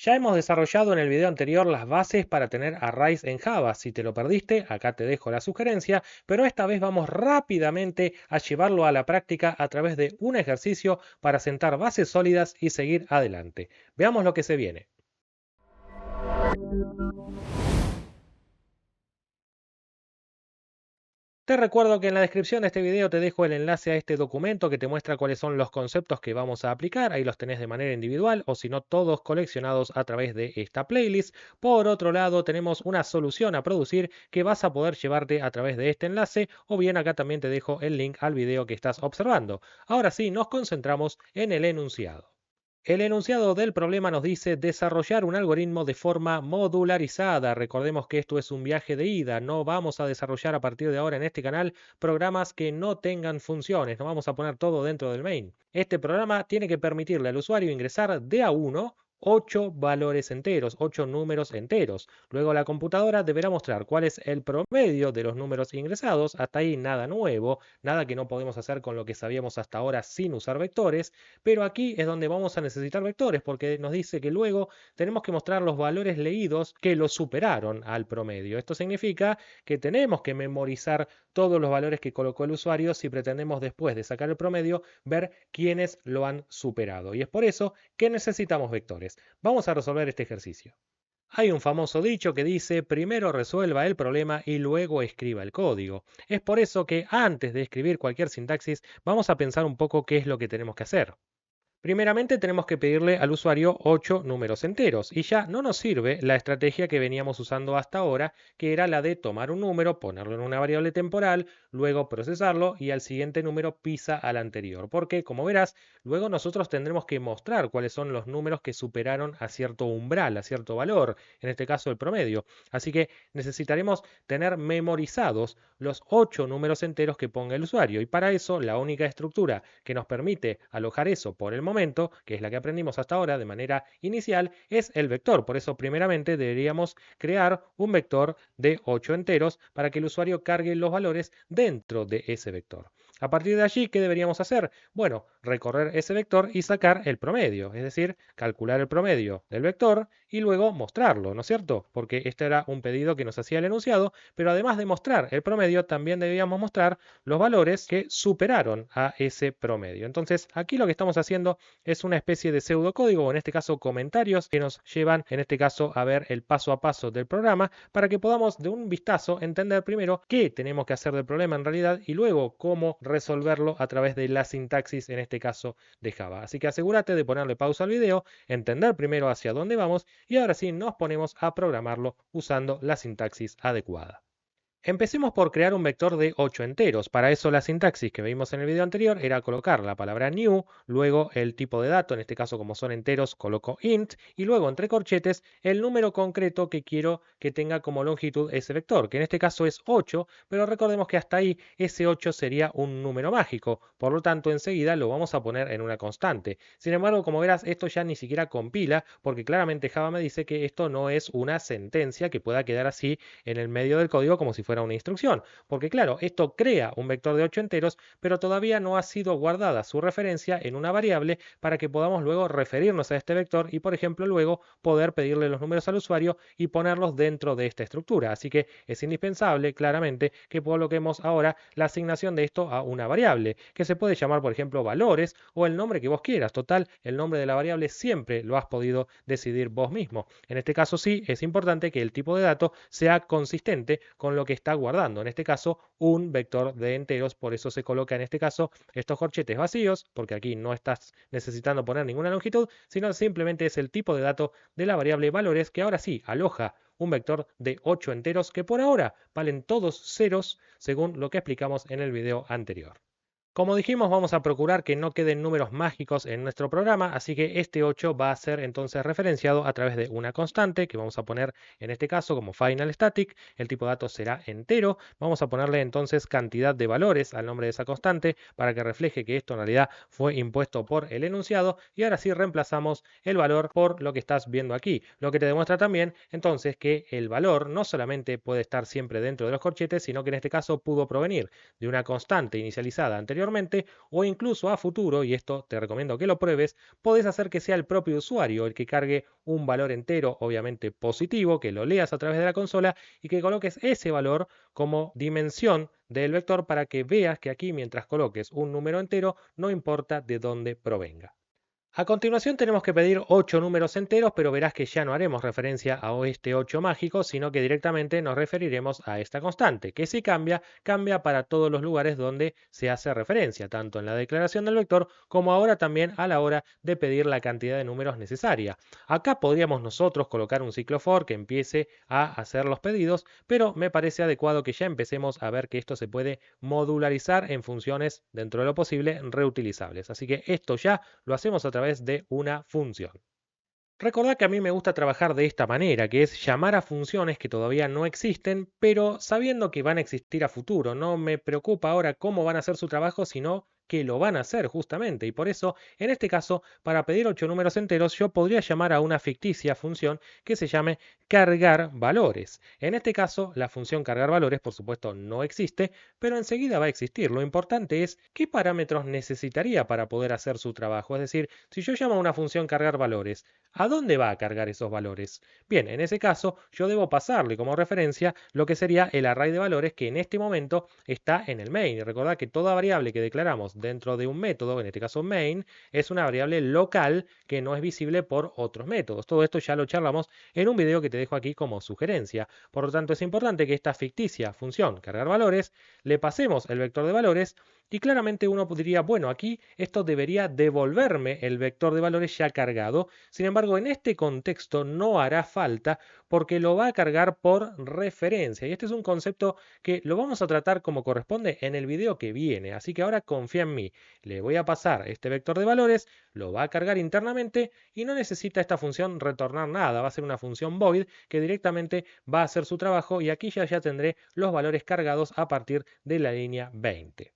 Ya hemos desarrollado en el video anterior las bases para tener arrays en Java. Si te lo perdiste, acá te dejo la sugerencia, pero esta vez vamos rápidamente a llevarlo a la práctica a través de un ejercicio para sentar bases sólidas y seguir adelante. Veamos lo que se viene. Te recuerdo que en la descripción de este video te dejo el enlace a este documento que te muestra cuáles son los conceptos que vamos a aplicar. Ahí los tenés de manera individual o si no todos coleccionados a través de esta playlist. Por otro lado tenemos una solución a producir que vas a poder llevarte a través de este enlace o bien acá también te dejo el link al video que estás observando. Ahora sí, nos concentramos en el enunciado. El enunciado del problema nos dice desarrollar un algoritmo de forma modularizada. Recordemos que esto es un viaje de ida. No vamos a desarrollar a partir de ahora en este canal programas que no tengan funciones. No vamos a poner todo dentro del main. Este programa tiene que permitirle al usuario ingresar de a uno 8 valores enteros, 8 números enteros. Luego la computadora deberá mostrar cuál es el promedio de los números ingresados. Hasta ahí nada nuevo, nada que no podemos hacer con lo que sabíamos hasta ahora sin usar vectores. Pero aquí es donde vamos a necesitar vectores porque nos dice que luego tenemos que mostrar los valores leídos que lo superaron al promedio. Esto significa que tenemos que memorizar todos los valores que colocó el usuario si pretendemos después de sacar el promedio ver quiénes lo han superado. Y es por eso que necesitamos vectores. Vamos a resolver este ejercicio. Hay un famoso dicho que dice, primero resuelva el problema y luego escriba el código. Es por eso que antes de escribir cualquier sintaxis, vamos a pensar un poco qué es lo que tenemos que hacer. Primeramente tenemos que pedirle al usuario 8 números enteros y ya no nos sirve la estrategia que veníamos usando hasta ahora, que era la de tomar un número, ponerlo en una variable temporal, luego procesarlo y al siguiente número pisa al anterior. Porque, como verás, luego nosotros tendremos que mostrar cuáles son los números que superaron a cierto umbral, a cierto valor, en este caso el promedio. Así que necesitaremos tener memorizados los 8 números enteros que ponga el usuario y para eso la única estructura que nos permite alojar eso por el momento, que es la que aprendimos hasta ahora de manera inicial, es el vector. Por eso primeramente deberíamos crear un vector de 8 enteros para que el usuario cargue los valores dentro de ese vector. A partir de allí, ¿qué deberíamos hacer? Bueno, recorrer ese vector y sacar el promedio, es decir, calcular el promedio del vector y luego mostrarlo, ¿no es cierto? Porque este era un pedido que nos hacía el enunciado, pero además de mostrar el promedio, también debíamos mostrar los valores que superaron a ese promedio. Entonces, aquí lo que estamos haciendo es una especie de pseudocódigo, o en este caso comentarios, que nos llevan, en este caso, a ver el paso a paso del programa, para que podamos de un vistazo entender primero qué tenemos que hacer del problema en realidad y luego cómo resolverlo a través de la sintaxis, en este caso de Java. Así que asegúrate de ponerle pausa al video, entender primero hacia dónde vamos y ahora sí nos ponemos a programarlo usando la sintaxis adecuada. Empecemos por crear un vector de 8 enteros. Para eso la sintaxis que vimos en el video anterior era colocar la palabra new, luego el tipo de dato, en este caso como son enteros coloco int, y luego entre corchetes el número concreto que quiero que tenga como longitud ese vector, que en este caso es 8, pero recordemos que hasta ahí ese 8 sería un número mágico, por lo tanto enseguida lo vamos a poner en una constante. Sin embargo, como verás, esto ya ni siquiera compila, porque claramente Java me dice que esto no es una sentencia que pueda quedar así en el medio del código como si fuera una instrucción. Porque claro, esto crea un vector de 8 enteros, pero todavía no ha sido guardada su referencia en una variable para que podamos luego referirnos a este vector y, por ejemplo, luego poder pedirle los números al usuario y ponerlos dentro de esta estructura. Así que es indispensable, claramente, que coloquemos ahora la asignación de esto a una variable, que se puede llamar, por ejemplo, valores o el nombre que vos quieras. Total, el nombre de la variable siempre lo has podido decidir vos mismo. En este caso sí, es importante que el tipo de dato sea consistente con lo que está guardando. En este caso, un vector de enteros, por eso se coloca en este caso estos corchetes vacíos, porque aquí no estás necesitando poner ninguna longitud, sino simplemente es el tipo de dato de la variable valores que ahora sí aloja un vector de 8 enteros que por ahora valen todos ceros según lo que explicamos en el video anterior. Como dijimos, vamos a procurar que no queden números mágicos en nuestro programa, así que este 8 va a ser entonces referenciado a través de una constante que vamos a poner en este caso como final static. El tipo de datos será entero. Vamos a ponerle entonces cantidad de valores al nombre de esa constante para que refleje que esto en realidad fue impuesto por el enunciado. Y ahora sí reemplazamos el valor por lo que estás viendo aquí, lo que te demuestra también entonces que el valor no solamente puede estar siempre dentro de los corchetes, sino que en este caso pudo provenir de una constante inicializada anteriormente anteriormente, o incluso a futuro, y esto te recomiendo que lo pruebes, podés hacer que sea el propio usuario el que cargue un valor entero, obviamente positivo, que lo leas a través de la consola y que coloques ese valor como dimensión del vector para que veas que aquí mientras coloques un número entero, no importa de dónde provenga. A continuación tenemos que pedir 8 números enteros, pero verás que ya no haremos referencia a este 8 mágico, sino que directamente nos referiremos a esta constante, que si cambia, cambia para todos los lugares donde se hace referencia, tanto en la declaración del vector como ahora también a la hora de pedir la cantidad de números necesaria. Acá podríamos nosotros colocar un ciclo for que empiece a hacer los pedidos, pero me parece adecuado que ya empecemos a ver que esto se puede modularizar en funciones dentro de lo posible reutilizables. Así que esto ya lo hacemos a través de una función. Recordá que a mí me gusta trabajar de esta manera, que es llamar a funciones que todavía no existen, pero sabiendo que van a existir a futuro. No me preocupa ahora cómo van a hacer su trabajo, sino que lo van a hacer justamente. Y por eso, en este caso, para pedir 8 números enteros, yo podría llamar a una ficticia función que se llame cargar valores. En este caso, la función cargar valores, por supuesto, no existe, pero enseguida va a existir. Lo importante es qué parámetros necesitaría para poder hacer su trabajo. Es decir, si yo llamo a una función cargar valores, ¿a dónde va a cargar esos valores? Bien, en ese caso yo debo pasarle como referencia lo que sería el array de valores que en este momento está en el main. Y recordad que toda variable que declaramos dentro de un método, en este caso main, es una variable local que no es visible por otros métodos. Todo esto ya lo charlamos en un video que te dejo aquí como sugerencia. Por lo tanto, es importante que esta ficticia función cargar valores le pasemos el vector de valores y claramente uno diría, bueno, aquí esto debería devolverme el vector de valores ya cargado. Sin embargo, en este contexto no hará falta porque lo va a cargar por referencia. Y este es un concepto que lo vamos a tratar como corresponde en el video que viene. Así que ahora confía en mí. Le voy a pasar este vector de valores, lo va a cargar internamente y no necesita esta función retornar nada. Va a ser una función void que directamente va a hacer su trabajo y aquí ya tendré los valores cargados a partir de la línea 20.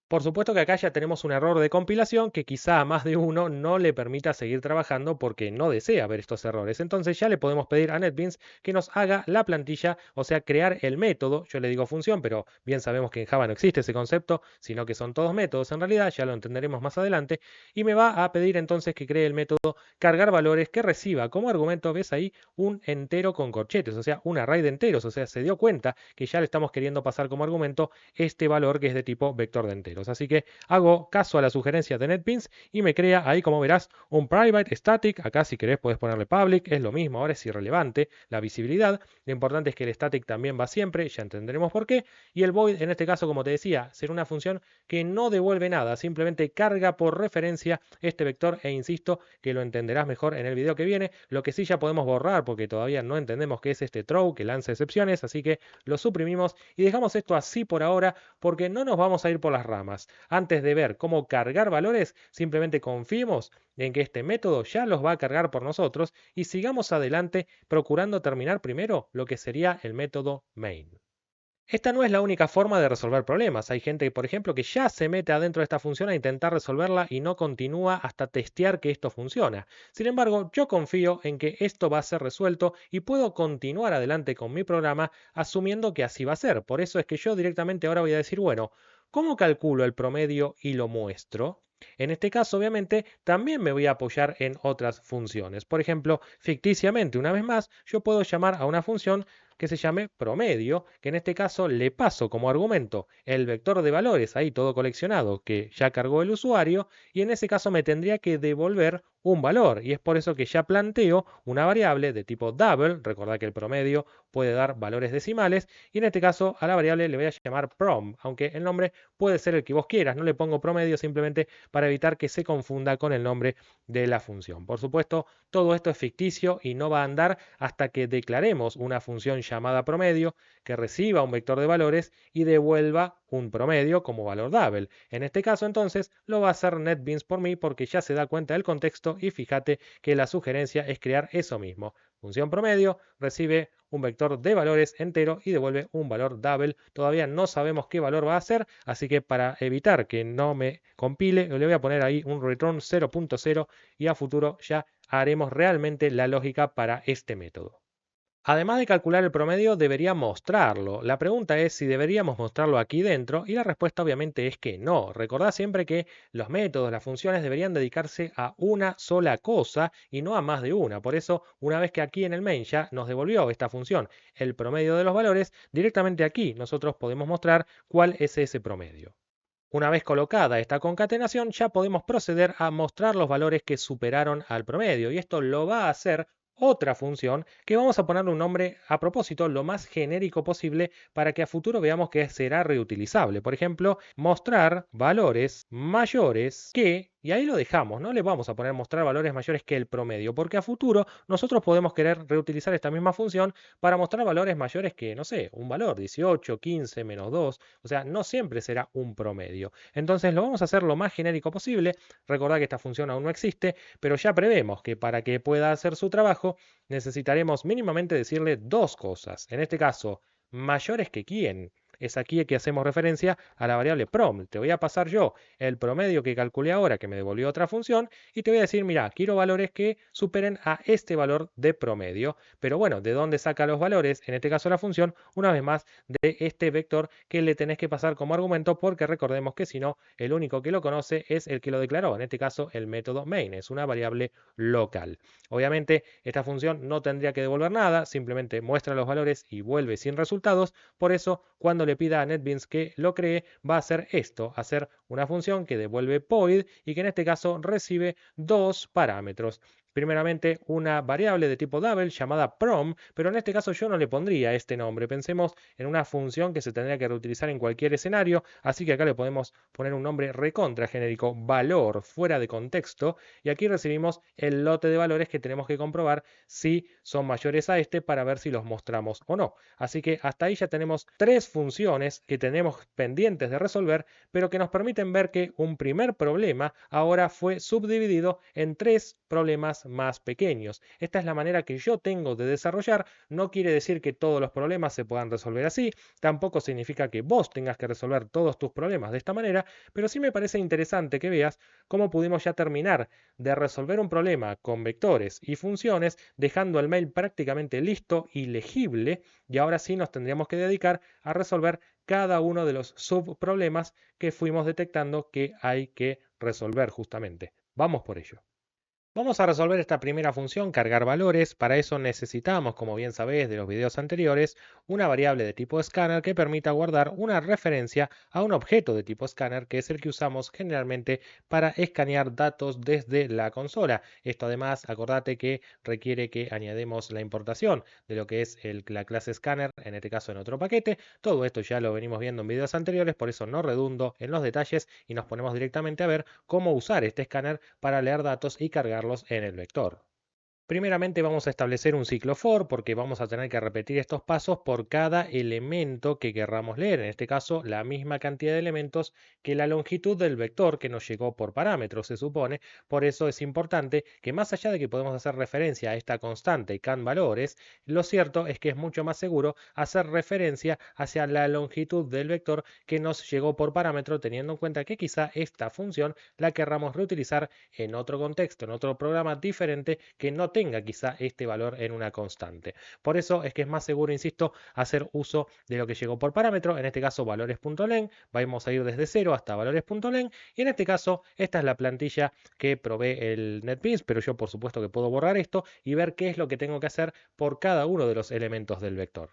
Por supuesto que acá ya tenemos un error de compilación que quizá a más de uno no le permita seguir trabajando porque no desea ver estos errores. Entonces ya le podemos pedir a NetBeans que nos haga la plantilla, o sea, crear el método. Yo le digo función, pero bien sabemos que en Java no existe ese concepto, sino que son todos métodos en realidad, ya lo entenderemos más adelante. Y me va a pedir entonces que cree el método cargar valores que reciba como argumento, ves ahí, un entero con corchetes, o sea, un array de enteros. O sea, se dio cuenta que ya le estamos queriendo pasar como argumento este valor que es de tipo vector de enteros. Así que hago caso a la sugerencia de NetBeans y me crea ahí, como verás, un private static. Acá si querés puedes ponerle public, es lo mismo, ahora es irrelevante la visibilidad. Lo importante es que el static también va siempre, ya entenderemos por qué. Y el void, en este caso, como te decía, será una función que no devuelve nada, simplemente carga por referencia este vector e insisto que lo entenderás mejor en el video que viene. Lo que sí ya podemos borrar porque todavía no entendemos qué es este throw que lanza excepciones, así que lo suprimimos y dejamos esto así por ahora porque no nos vamos a ir por las ramas. Antes de ver cómo cargar valores, simplemente confiemos en que este método ya los va a cargar por nosotros y sigamos adelante procurando terminar primero lo que sería el método main. Esta no es la única forma de resolver problemas. Hay gente, por ejemplo, que ya se mete adentro de esta función a intentar resolverla y no continúa hasta testear que esto funciona. Sin embargo, yo confío en que esto va a ser resuelto y puedo continuar adelante con mi programa asumiendo que así va a ser. Por eso es que yo directamente ahora voy a decir, bueno, ¿cómo calculo el promedio y lo muestro? En este caso, obviamente, también me voy a apoyar en otras funciones. Por ejemplo, ficticiamente, una vez más, yo puedo llamar a una función que se llame promedio, que en este caso le paso como argumento el vector de valores, ahí todo coleccionado, que ya cargó el usuario, y en ese caso me tendría que devolver un valor, y es por eso que ya planteo una variable de tipo double, recordad que el promedio puede dar valores decimales, y en este caso a la variable le voy a llamar prom, aunque el nombre puede ser el que vos quieras, no le pongo promedio simplemente para evitar que se confunda con el nombre de la función. Por supuesto, todo esto es ficticio y no va a andar hasta que declaremos una función llamada promedio que reciba un vector de valores y devuelva un promedio como valor double. En este caso entonces lo va a hacer NetBeans por mí porque ya se da cuenta del contexto y fíjate que la sugerencia es crear eso mismo. Función promedio recibe un vector de valores entero y devuelve un valor double. Todavía no sabemos qué valor va a ser, así que para evitar que no me compile, le voy a poner ahí un return 0.0 y a futuro ya haremos realmente la lógica para este método. Además de calcular el promedio, debería mostrarlo. La pregunta es si deberíamos mostrarlo aquí dentro y la respuesta obviamente es que no. Recordá siempre que los métodos, las funciones deberían dedicarse a una sola cosa y no a más de una. Por eso, una vez que aquí en el main ya nos devolvió esta función el promedio de los valores, directamente aquí nosotros podemos mostrar cuál es ese promedio. Una vez colocada esta concatenación, ya podemos proceder a mostrar los valores que superaron al promedio y esto lo va a hacer otra función que vamos a ponerle un nombre a propósito lo más genérico posible para que a futuro veamos que será reutilizable. Por ejemplo, mostrar valores mayores que, y ahí lo dejamos, no le vamos a poner mostrar valores mayores que el promedio, porque a futuro nosotros podemos querer reutilizar esta misma función para mostrar valores mayores que, no sé, un valor 18, 15, menos 2, o sea, no siempre será un promedio. Entonces lo vamos a hacer lo más genérico posible. Recordad que esta función aún no existe, pero ya prevemos que para que pueda hacer su trabajo necesitaremos mínimamente decirle dos cosas. En este caso, mayores que quién. Es aquí que hacemos referencia a la variable prom. Te voy a pasar yo el promedio que calculé ahora, que me devolvió otra función, y te voy a decir, mira, quiero valores que superen a este valor de promedio. Pero bueno, ¿de dónde saca los valores? En este caso la función, una vez más, de este vector que le tenés que pasar como argumento, porque recordemos que si no, el único que lo conoce es el que lo declaró. En este caso, el método main. Es una variable local. Obviamente, esta función no tendría que devolver nada, simplemente muestra los valores y vuelve sin resultados. Por eso, cuando le pida a NetBeans que lo cree, va a hacer esto, hacer una función que devuelve void y que en este caso recibe dos parámetros. Primeramente, una variable de tipo double llamada prom, pero en este caso yo no le pondría este nombre. Pensemos en una función que se tendría que reutilizar en cualquier escenario, así que acá le podemos poner un nombre recontra genérico, valor, fuera de contexto, y aquí recibimos el lote de valores que tenemos que comprobar si son mayores a este para ver si los mostramos o no. Así que hasta ahí ya tenemos tres funciones que tenemos pendientes de resolver, pero que nos permiten ver que un primer problema ahora fue subdividido en tres problemas más pequeños. Esta es la manera que yo tengo de desarrollar. No quiere decir que todos los problemas se puedan resolver así, tampoco significa que vos tengas que resolver todos tus problemas de esta manera, pero sí me parece interesante que veas cómo pudimos ya terminar de resolver un problema con vectores y funciones, dejando el mail prácticamente listo y legible, y ahora sí nos tendríamos que dedicar a resolver cada uno de los subproblemas que fuimos detectando que hay que resolver justamente. Vamos por ello. Vamos a resolver esta primera función, cargar valores. Para eso necesitamos, como bien sabés de los videos anteriores, una variable de tipo scanner que permita guardar una referencia a un objeto de tipo scanner, que es el que usamos generalmente para escanear datos desde la consola. Esto además, acordate que requiere que añadamos la importación de lo que es la clase scanner, en este caso en otro paquete. Todo esto ya lo venimos viendo en videos anteriores, por eso no redundo en los detalles y nos ponemos directamente a ver cómo usar este escáner para leer datos y cargarlos en el vector. Primeramente vamos a establecer un ciclo for porque vamos a tener que repetir estos pasos por cada elemento que querramos leer. En este caso, la misma cantidad de elementos que la longitud del vector que nos llegó por parámetro, se supone. Por eso es importante que más allá de que podemos hacer referencia a esta constante can valores, lo cierto es que es mucho más seguro hacer referencia hacia la longitud del vector que nos llegó por parámetro, teniendo en cuenta que quizá esta función la querramos reutilizar en otro contexto, en otro programa diferente que no tenga quizá este valor en una constante. Por eso es que es más seguro, insisto, hacer uso de lo que llegó por parámetro, en este caso valores.len, vamos a ir desde 0 hasta valores.len, y en este caso esta es la plantilla que provee el NetBeans, pero yo por supuesto que puedo borrar esto y ver qué es lo que tengo que hacer por cada uno de los elementos del vector.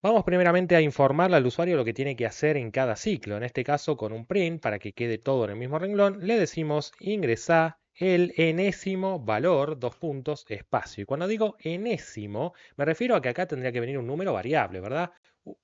Vamos primeramente a informarle al usuario lo que tiene que hacer en cada ciclo. En este caso, con un print, para que quede todo en el mismo renglón, le decimos ingresar el enésimo valor, dos puntos, espacio. Y cuando digo enésimo, me refiero a que acá tendría que venir un número variable, ¿verdad?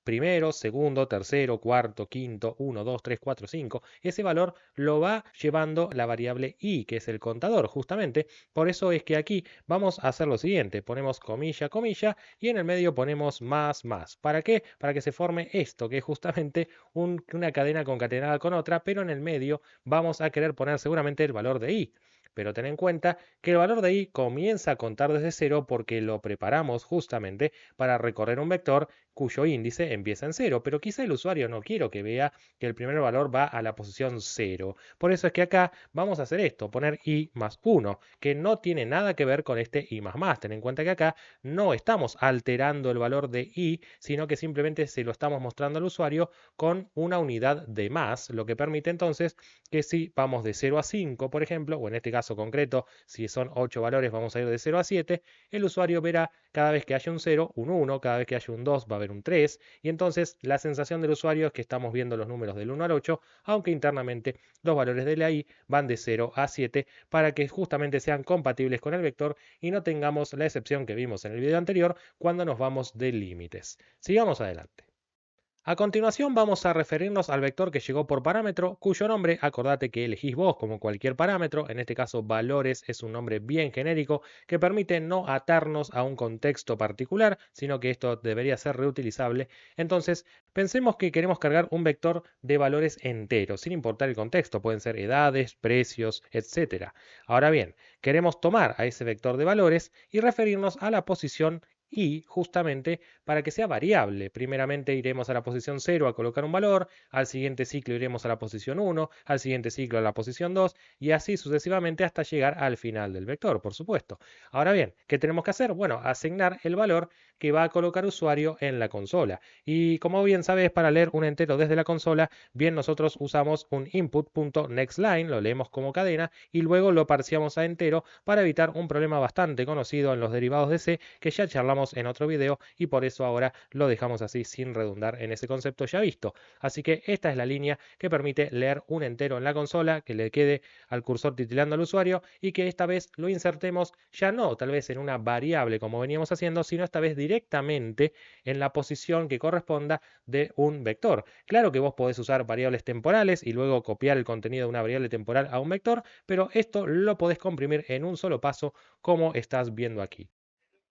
Primero, segundo, tercero, cuarto, quinto, 1, 2, 3, 4, 5. Ese valor lo va llevando la variable i, que es el contador, justamente. Por eso es que aquí vamos a hacer lo siguiente. Ponemos comilla, comilla, y en el medio ponemos más, más. ¿Para qué? Para que se forme esto, que es justamente una cadena concatenada con otra, pero en el medio vamos a querer poner seguramente el valor de i. Pero ten en cuenta que el valor de i comienza a contar desde cero porque lo preparamos justamente para recorrer un vector cuyo índice empieza en 0, pero quizá el usuario no quiero que vea que el primer valor va a la posición 0. Por eso es que acá vamos a hacer esto, poner i más 1, que no tiene nada que ver con este i más más. Ten en cuenta que acá no estamos alterando el valor de i, sino que simplemente se lo estamos mostrando al usuario con una unidad de más, lo que permite entonces que si vamos de 0 a 5, por ejemplo, o en este caso concreto, si son 8 valores, vamos a ir de 0 a 7, el usuario verá cada vez que haya un 0, un 1, cada vez que haya un 2 va a haber un 3, y entonces la sensación del usuario es que estamos viendo los números del 1 al 8, aunque internamente los valores de la i van de 0 a 7 para que justamente sean compatibles con el vector y no tengamos la excepción que vimos en el video anterior cuando nos vamos de límites. Sigamos adelante. A continuación vamos a referirnos al vector que llegó por parámetro, cuyo nombre, acordate que elegís vos como cualquier parámetro, en este caso valores es un nombre bien genérico que permite no atarnos a un contexto particular, sino que esto debería ser reutilizable. Entonces, pensemos que queremos cargar un vector de valores enteros, sin importar el contexto, pueden ser edades, precios, etc. Ahora bien, queremos tomar a ese vector de valores y referirnos a la posición y justamente para que sea variable. Primeramente iremos a la posición 0 a colocar un valor, al siguiente ciclo iremos a la posición 1, al siguiente ciclo a la posición 2 y así sucesivamente hasta llegar al final del vector, por supuesto. Ahora bien, ¿qué tenemos que hacer? Bueno, asignar el valor que va a colocar usuario en la consola. Y como bien sabes, para leer un entero desde la consola, bien nosotros usamos un input.nextLine, lo leemos como cadena y luego lo parciamos a entero para evitar un problema bastante conocido en los derivados de C que ya charlamos en otro video y por eso ahora lo dejamos así sin redundar en ese concepto ya visto. Así que esta es la línea que permite leer un entero en la consola, que le quede al cursor titilando al usuario y que esta vez lo insertemos ya no tal vez en una variable como veníamos haciendo, sino esta vez directamente en la posición que corresponda de un vector. Claro que vos podés usar variables temporales y luego copiar el contenido de una variable temporal a un vector, pero esto lo podés comprimir en un solo paso como estás viendo aquí.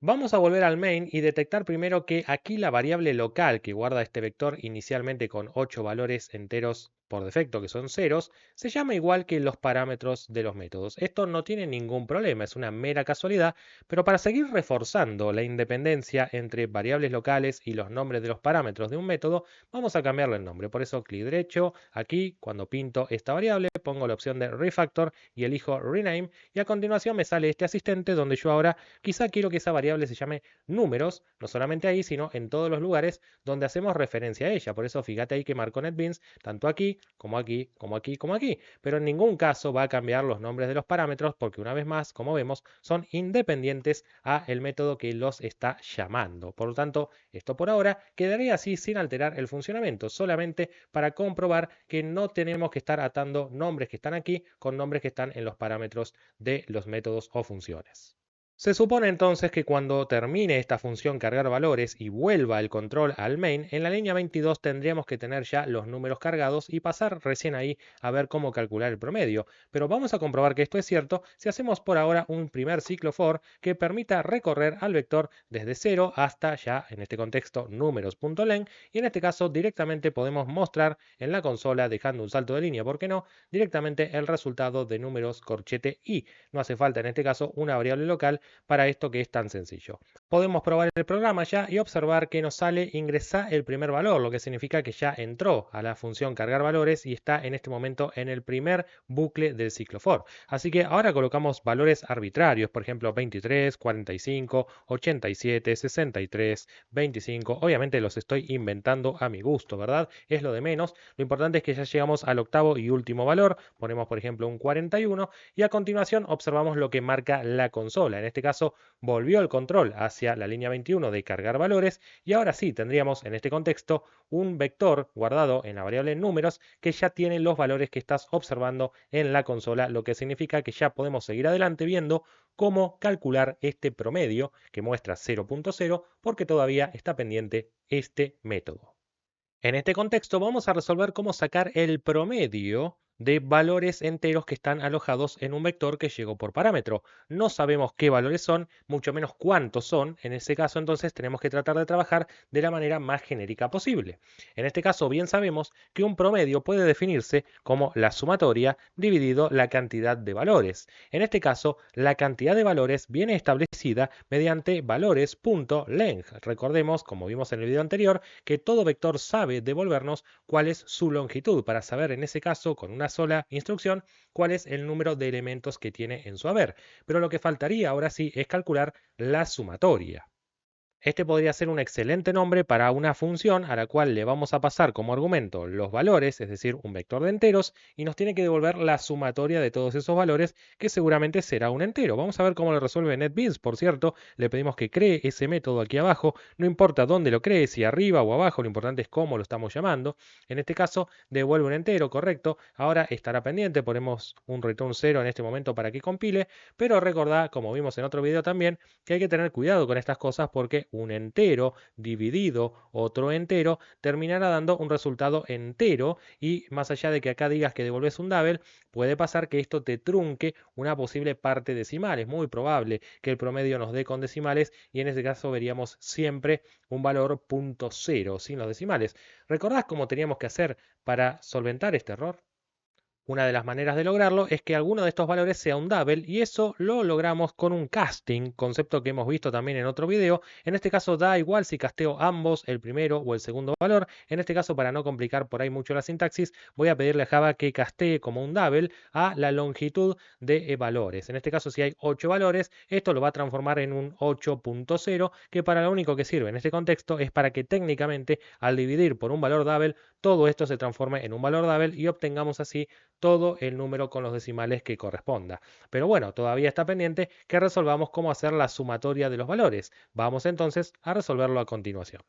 Vamos a volver al main y detectar primero que aquí la variable local que guarda este vector inicialmente con 8 valores enteros por defecto, que son ceros, se llama igual que los parámetros de los métodos. Esto no tiene ningún problema, es una mera casualidad, pero para seguir reforzando la independencia entre variables locales y los nombres de los parámetros de un método, vamos a cambiarle el nombre. Por eso clic derecho, aquí cuando pinto esta variable, pongo la opción de refactor y elijo rename y a continuación me sale este asistente donde yo ahora quizá quiero que esa variable se llame números, no solamente ahí, sino en todos los lugares donde hacemos referencia a ella. Por eso fíjate ahí que marco NetBeans tanto aquí, como aquí, como aquí, como aquí. Pero en ningún caso va a cambiar los nombres de los parámetros porque una vez más, como vemos, son independientes a el método que los está llamando. Por lo tanto, esto por ahora quedaría así sin alterar el funcionamiento, solamente para comprobar que no tenemos que estar atando nombres que están aquí con nombres que están en los parámetros de los métodos o funciones. Se supone entonces que cuando termine esta función cargar valores y vuelva el control al main, en la línea 22 tendríamos que tener ya los números cargados y pasar recién ahí a ver cómo calcular el promedio. Pero vamos a comprobar que esto es cierto si hacemos por ahora un primer ciclo for que permita recorrer al vector desde 0 hasta ya, en este contexto, números.len y en este caso directamente podemos mostrar en la consola, dejando un salto de línea, ¿por qué no?, directamente el resultado de números corchete i. No hace falta en este caso una variable local para esto que es tan sencillo. Podemos probar el programa ya y observar que nos sale ingresar el primer valor, lo que significa que ya entró a la función cargar valores y está en este momento en el primer bucle del ciclo for. Así que ahora colocamos valores arbitrarios, por ejemplo 23, 45, 87, 63, 25. Obviamente los estoy inventando a mi gusto, ¿verdad? Es lo de menos. Lo importante es que ya llegamos al octavo y último valor. Ponemos por ejemplo un 41 y a continuación observamos lo que marca la consola. En este caso volvió el control hacia la línea 21 de cargar valores y ahora sí tendríamos en este contexto un vector guardado en la variable números que ya tiene los valores que estás observando en la consola, lo que significa que ya podemos seguir adelante viendo cómo calcular este promedio que muestra 0.0 porque todavía está pendiente este método. En este contexto vamos a resolver cómo sacar el promedio de valores enteros que están alojados en un vector que llegó por parámetro. No sabemos qué valores son, mucho menos cuántos son. En ese caso, entonces, tenemos que tratar de trabajar de la manera más genérica posible. En este caso, bien sabemos que un promedio puede definirse como la sumatoria dividido la cantidad de valores. En este caso, la cantidad de valores viene establecida mediante valores.length. Recordemos, como vimos en el video anterior, que todo vector sabe devolvernos cuál es su longitud para saber en ese caso con una sola instrucción cuál es el número de elementos que tiene en su haber. Pero lo que faltaría ahora sí es calcular la sumatoria. Este podría ser un excelente nombre para una función a la cual le vamos a pasar como argumento los valores, es decir, un vector de enteros, y nos tiene que devolver la sumatoria de todos esos valores, que seguramente será un entero. Vamos a ver cómo lo resuelve NetBeans, por cierto. Le pedimos que cree ese método aquí abajo. No importa dónde lo cree, si arriba o abajo, lo importante es cómo lo estamos llamando. En este caso, devuelve un entero, correcto. Ahora estará pendiente, ponemos un return 0 en este momento para que compile, pero recordá, como vimos en otro video también, que hay que tener cuidado con estas cosas porque un entero dividido otro entero terminará dando un resultado entero y más allá de que acá digas que devolves un double, puede pasar que esto te trunque una posible parte decimal. Es muy probable que el promedio nos dé con decimales y en ese caso veríamos siempre un valor punto cero sin los decimales. ¿Recordás cómo teníamos que hacer para solventar este error? Una de las maneras de lograrlo es que alguno de estos valores sea un double y eso lo logramos con un casting, concepto que hemos visto también en otro video. En este caso da igual si casteo ambos, el primero o el segundo valor. En este caso, para no complicar por ahí mucho la sintaxis, voy a pedirle a Java que castee como un double a la longitud de valores. En este caso, si hay 8 valores, esto lo va a transformar en un 8.0, que para lo único que sirve en este contexto es para que técnicamente al dividir por un valor double, todo esto se transforme en un valor double y obtengamos así todo el número con los decimales que corresponda. Pero bueno, todavía está pendiente que resolvamos cómo hacer la sumatoria de los valores. Vamos entonces a resolverlo a continuación.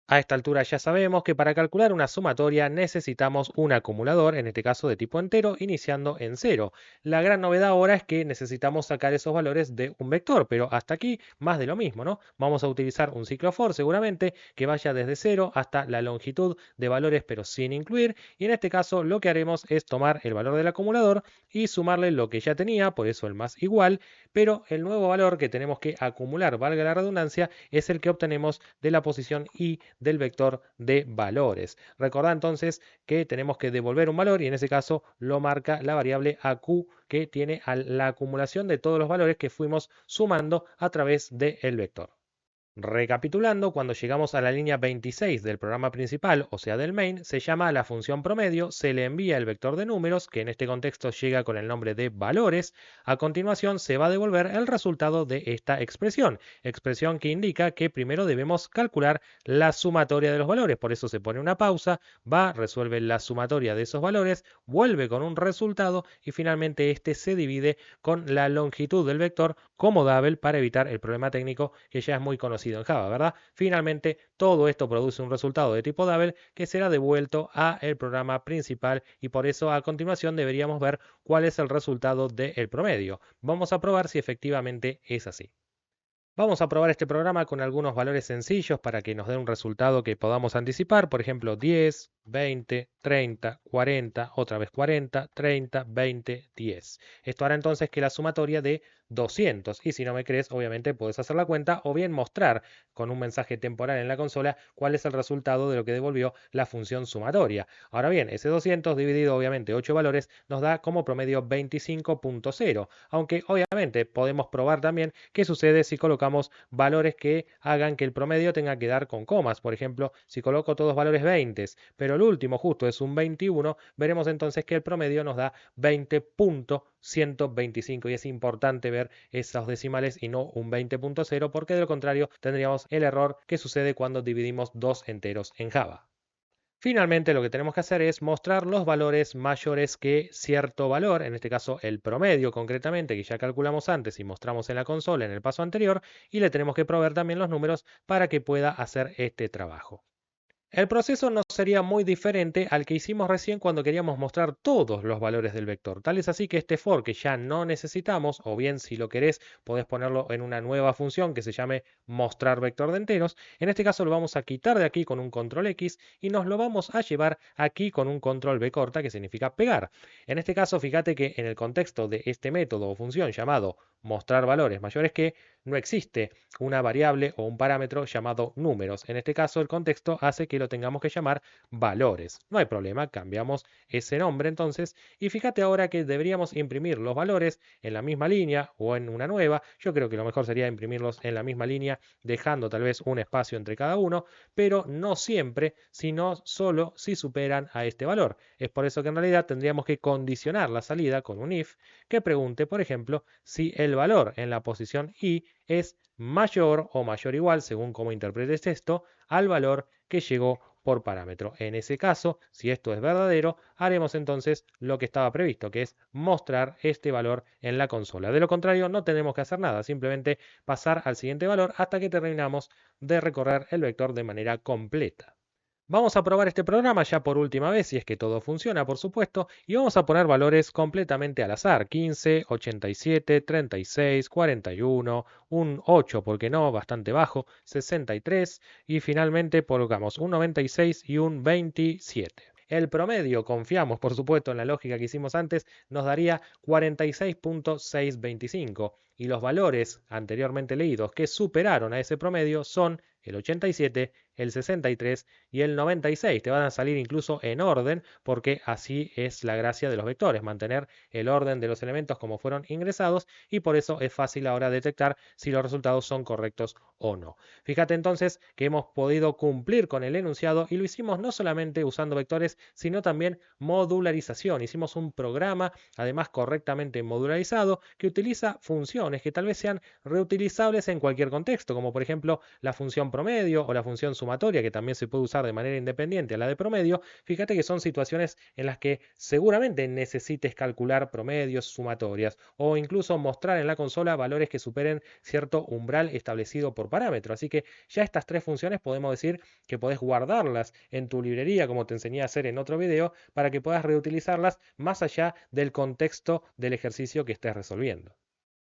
A esta altura ya sabemos que para calcular una sumatoria necesitamos un acumulador, en este caso de tipo entero, iniciando en 0. La gran novedad ahora es que necesitamos sacar esos valores de un vector, pero hasta aquí más de lo mismo, ¿no? Vamos a utilizar un ciclo for seguramente que vaya desde 0 hasta la longitud de valores pero sin incluir, y en este caso lo que haremos es tomar el valor del acumulador y sumarle lo que ya tenía, por eso el más igual, pero el nuevo valor que tenemos que acumular, valga la redundancia, es el que obtenemos de la posición i del vector de valores. Recordad entonces que tenemos que devolver un valor y en ese caso lo marca la variable AQ que tiene la acumulación de todos los valores que fuimos sumando a través del vector. Recapitulando, cuando llegamos a la línea 26 del programa principal, o sea del main, se llama a la función promedio, se le envía el vector de números, que en este contexto llega con el nombre de valores. A continuación se va a devolver el resultado de esta expresión que indica que primero debemos calcular la sumatoria de los valores. Por eso se pone una pausa, va, resuelve la sumatoria de esos valores, vuelve con un resultado y finalmente este se divide con la longitud del vector como double para evitar el problema técnico que ya es muy conocido en Java, ¿verdad? Finalmente, todo esto produce un resultado de tipo double que será devuelto a el programa principal y por eso a continuación deberíamos ver cuál es el resultado del promedio. Vamos a probar si efectivamente es así. Vamos a probar este programa con algunos valores sencillos para que nos dé un resultado que podamos anticipar, por ejemplo 10, 20, 30, 40, otra vez 40, 30, 20, 10. Esto hará entonces que la sumatoria dé 200 y si no me crees obviamente puedes hacer la cuenta o bien mostrar con un mensaje temporal en la consola cuál es el resultado de lo que devolvió la función sumatoria. Ahora bien, ese 200 dividido obviamente 8 valores nos da como promedio 25.0, aunque obviamente podemos probar también qué sucede si colocamos valores que hagan que el promedio tenga que dar con comas. Por ejemplo, si coloco todos valores 20, pero el último justo es un 21, veremos entonces que el promedio nos da 20.125 y es importante ver esos decimales y no un 20.0 porque de lo contrario tendríamos el error que sucede cuando dividimos dos enteros en Java. Finalmente lo que tenemos que hacer es mostrar los valores mayores que cierto valor, en este caso el promedio concretamente, que ya calculamos antes y mostramos en la consola en el paso anterior, y le tenemos que proveer también los números para que pueda hacer este trabajo. El proceso no sería muy diferente al que hicimos recién cuando queríamos mostrar todos los valores del vector. Tal es así que este for que ya no necesitamos, o bien si lo querés, podés ponerlo en una nueva función que se llame mostrar vector de enteros. En este caso lo vamos a quitar de aquí con un control X y nos lo vamos a llevar aquí con un control B corta que significa pegar. En este caso, fíjate que en el contexto de este método o función llamado mostrar valores mayores que, no existe una variable o un parámetro llamado números. En este caso, el contexto hace que lo tengamos que llamar valores. No hay problema, cambiamos ese nombre entonces. Y fíjate ahora que deberíamos imprimir los valores en la misma línea o en una nueva. Yo creo que lo mejor sería imprimirlos en la misma línea, dejando tal vez un espacio entre cada uno, pero no siempre, sino solo si superan a este valor. Es por eso que en realidad tendríamos que condicionar la salida con un if que pregunte, por ejemplo, si el valor en la posición i es mayor o mayor igual, según cómo interpretes esto, al valor que llegó por parámetro. En ese caso, si esto es verdadero, haremos entonces lo que estaba previsto, que es mostrar este valor en la consola. De lo contrario, no tenemos que hacer nada, simplemente pasar al siguiente valor hasta que terminamos de recorrer el vector de manera completa. Vamos a probar este programa ya por última vez, si es que todo funciona, por supuesto, y vamos a poner valores completamente al azar, 15, 87, 36, 41, un 8, ¿por qué no? Bastante bajo, 63, y finalmente colocamos un 96 y un 27. El promedio, confiamos por supuesto en la lógica que hicimos antes, nos daría 46.625 y los valores anteriormente leídos que superaron a ese promedio son el 87, el 63 y el 96. Te van a salir incluso en orden porque así es la gracia de los vectores, mantener el orden de los elementos como fueron ingresados y por eso es fácil ahora detectar si los resultados son correctos o no. Fíjate entonces que hemos podido cumplir con el enunciado y lo hicimos no solamente usando vectores, sino también modularización. Hicimos un programa además correctamente modularizado que utiliza funciones que tal vez sean reutilizables en cualquier contexto, como por ejemplo la función promedio o la función sumatoria, que también se puede usar de manera independiente a la de promedio. Fíjate que son situaciones en las que seguramente necesites calcular promedios, sumatorias o incluso mostrar en la consola valores que superen cierto umbral establecido por parámetro. Así que ya estas tres funciones podemos decir que podés guardarlas en tu librería, como te enseñé a hacer en otro video, para que puedas reutilizarlas más allá del contexto del ejercicio que estés resolviendo.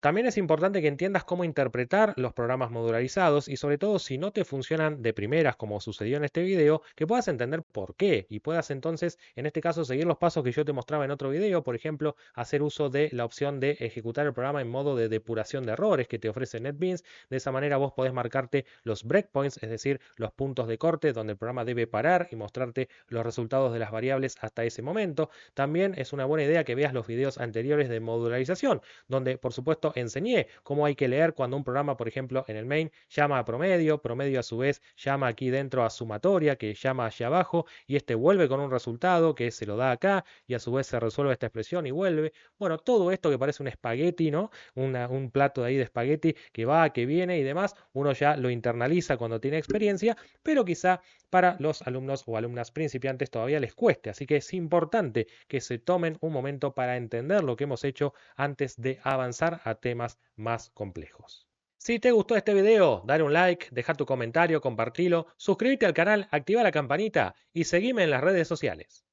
También es importante que entiendas cómo interpretar los programas modularizados y sobre todo si no te funcionan de primeras como sucedió en este video, que puedas entender por qué y puedas entonces en este caso seguir los pasos que yo te mostraba en otro video, por ejemplo, hacer uso de la opción de ejecutar el programa en modo de depuración de errores que te ofrece NetBeans. De esa manera vos podés marcarte los breakpoints, es decir, los puntos de corte donde el programa debe parar y mostrarte los resultados de las variables hasta ese momento. También es una buena idea que veas los videos anteriores de modularización, donde por supuesto enseñé cómo hay que leer cuando un programa, por ejemplo, en el main llama a promedio, promedio a su vez llama aquí dentro a sumatoria, que llama allá abajo, y este vuelve con un resultado que se lo da acá, y a su vez se resuelve esta expresión y vuelve. Bueno, todo esto que parece un espagueti, ¿no? Un plato de ahí de espagueti que va, que viene y demás, uno ya lo internaliza cuando tiene experiencia, pero quizá para los alumnos o alumnas principiantes todavía les cueste, así que es importante que se tomen un momento para entender lo que hemos hecho antes de avanzar a temas más complejos. Si te gustó este video, dale un like, deja tu comentario, compartilo, suscríbete al canal, activa la campanita y seguime en las redes sociales.